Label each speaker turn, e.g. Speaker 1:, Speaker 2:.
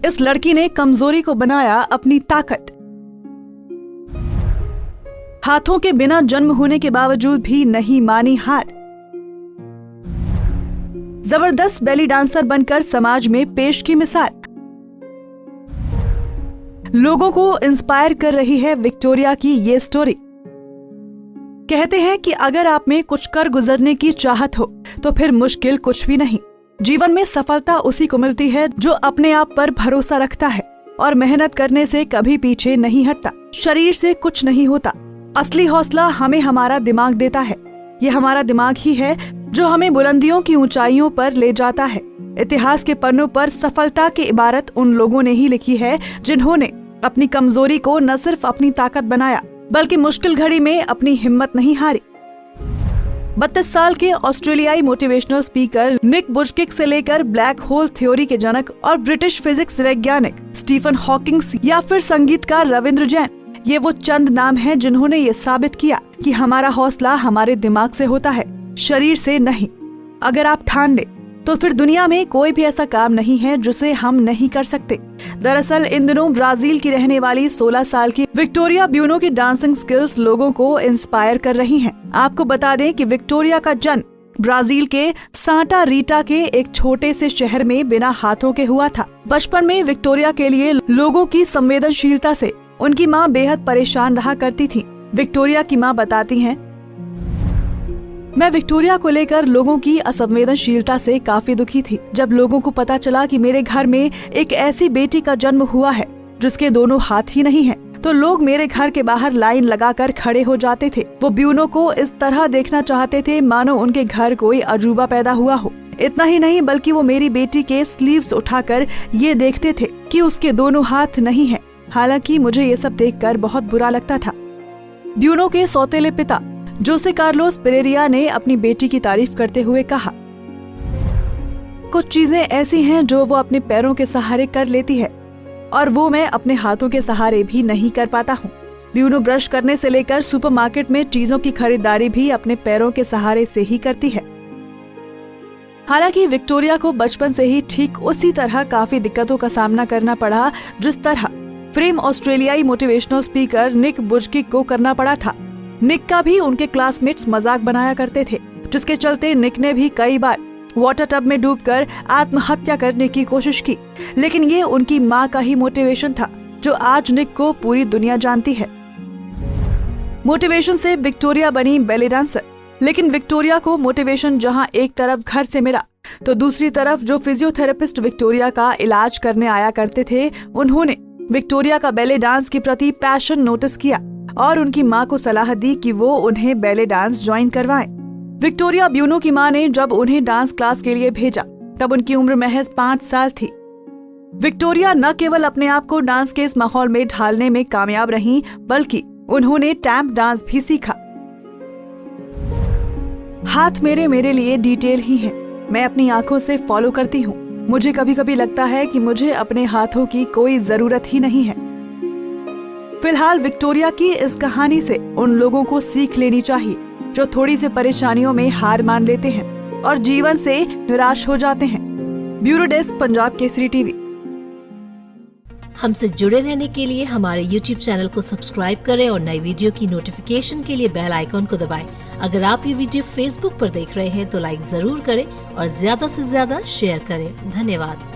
Speaker 1: इस लड़की ने कमजोरी को बनाया अपनी ताकत। हाथों के बिना जन्म होने के बावजूद भी नहीं मानी हार। जबरदस्त बेली डांसर बनकर समाज में पेश की मिसाल। लोगों को इंस्पायर कर रही है विक्टोरिया की ये स्टोरी। कहते हैं कि अगर आप में कुछ कर गुजरने की चाहत हो तो फिर मुश्किल कुछ भी नहीं। जीवन में सफलता उसी को मिलती है जो अपने आप पर भरोसा रखता है और मेहनत करने से कभी पीछे नहीं हटता। शरीर से कुछ नहीं होता, असली हौसला हमें हमारा दिमाग देता है। ये हमारा दिमाग ही है जो हमें बुलंदियों की ऊंचाइयों पर ले जाता है। इतिहास के पन्नों पर सफलता की इबारत उन लोगों ने ही लिखी है जिन्होंने अपनी कमजोरी को न सिर्फ अपनी ताकत बनाया बल्कि मुश्किल घड़ी में अपनी हिम्मत नहीं हारी। 32 साल के ऑस्ट्रेलियाई मोटिवेशनल स्पीकर निक बुजकिक से लेकर ब्लैक होल थ्योरी के जनक और ब्रिटिश फिजिक्स वैज्ञानिक स्टीफन हॉकिंग्स या फिर संगीतकार रविंद्र जैन, ये वो चंद नाम हैं जिन्होंने ये साबित किया कि हमारा हौसला हमारे दिमाग से होता है, शरीर से नहीं। अगर आप ठान ले तो फिर दुनिया में कोई भी ऐसा काम नहीं है जिसे हम नहीं कर सकते। दरअसल इन दिनों ब्राजील की रहने वाली 16 साल की विक्टोरिया ब्यूनो की डांसिंग स्किल्स लोगों को इंस्पायर कर रही हैं। आपको बता दें कि विक्टोरिया का जन्म ब्राजील के सांटा रीटा के एक छोटे से शहर में बिना हाथों के हुआ था। बचपन में विक्टोरिया के लिए लोगों की संवेदनशीलता से उनकी माँ बेहद परेशान रहा करती थी। विक्टोरिया की माँ बताती हैं, मैं विक्टोरिया को लेकर लोगों की असंवेदनशीलता से काफी दुखी थी। जब लोगों को पता चला कि मेरे घर में एक ऐसी बेटी का जन्म हुआ है जिसके दोनों हाथ ही नहीं हैं, तो लोग मेरे घर के बाहर लाइन लगाकर खड़े हो जाते थे। वो ब्यूनो को इस तरह देखना चाहते थे मानो उनके घर कोई अजूबा पैदा हुआ हो। इतना ही नहीं बल्कि वो मेरी बेटी के स्लीव्स उठाकर ये देखते थे कि उसके दोनों हाथ नहीं है। हालांकि मुझे ये सब देखकर बहुत बुरा लगता था। ब्यूनो के सौतेले पिता जोसे कार्लोस पेरेरिया ने अपनी बेटी की तारीफ करते हुए कहा, कुछ चीजें ऐसी हैं जो वो अपने पैरों के सहारे कर लेती है और वो मैं अपने हाथों के सहारे भी नहीं कर पाता हूँ। ब्यूनो ब्रश करने से लेकर सुपरमार्केट में चीजों की खरीदारी भी अपने पैरों के सहारे से ही करती है। हालांकि विक्टोरिया को बचपन से ही ठीक उसी तरह काफी दिक्कतों का सामना करना पड़ा जिस तरह फ्रेम ऑस्ट्रेलियाई मोटिवेशनल स्पीकर निक बुजकिक को करना पड़ा था। निक का भी उनके क्लासमेट्स मजाक बनाया करते थे, जिसके चलते निक ने भी कई बार वाटर टब में डूबकर आत्महत्या करने की कोशिश की। लेकिन ये उनकी माँ का ही मोटिवेशन था जो आज निक को पूरी दुनिया जानती है। मोटिवेशन से विक्टोरिया बनी बेली डांसर। लेकिन विक्टोरिया को मोटिवेशन जहाँ एक तरफ घर से मिला तो दूसरी तरफ जो फिजियोथेरेपिस्ट विक्टोरिया का इलाज करने आया करते थे, उन्होंने विक्टोरिया का बैले डांस के प्रति पैशन नोटिस किया और उनकी माँ को सलाह दी कि वो उन्हें बैले डांस ज्वाइन करवाएं। विक्टोरिया ब्यूनो की माँ ने जब उन्हें डांस क्लास के लिए भेजा तब उनकी उम्र महज 5 साल थी। विक्टोरिया न केवल अपने आप को डांस के इस माहौल में ढालने में कामयाब रहीं, बल्कि उन्होंने टैप डांस भी सीखा। हाथ मेरे लिए डिटेल ही है। मैं अपनी आंखों से फॉलो करती हूँ। मुझे कभी कभी लगता है कि मुझे अपने हाथों की कोई जरूरत ही नहीं है। फिलहाल विक्टोरिया की इस कहानी से उन लोगों को सीख लेनी चाहिए जो थोड़ी सी परेशानियों में हार मान लेते हैं और जीवन से निराश हो जाते हैं। Bureau desk, Punjab Kesari TV.
Speaker 2: हमसे जुड़े रहने के लिए हमारे YouTube चैनल को सब्सक्राइब करें और नई वीडियो की नोटिफिकेशन के लिए बेल आइकॉन को दबाएं। अगर आप ये वीडियो Facebook पर देख रहे हैं तो लाइक जरूर करें और ज्यादा से ज्यादा शेयर करें। धन्यवाद।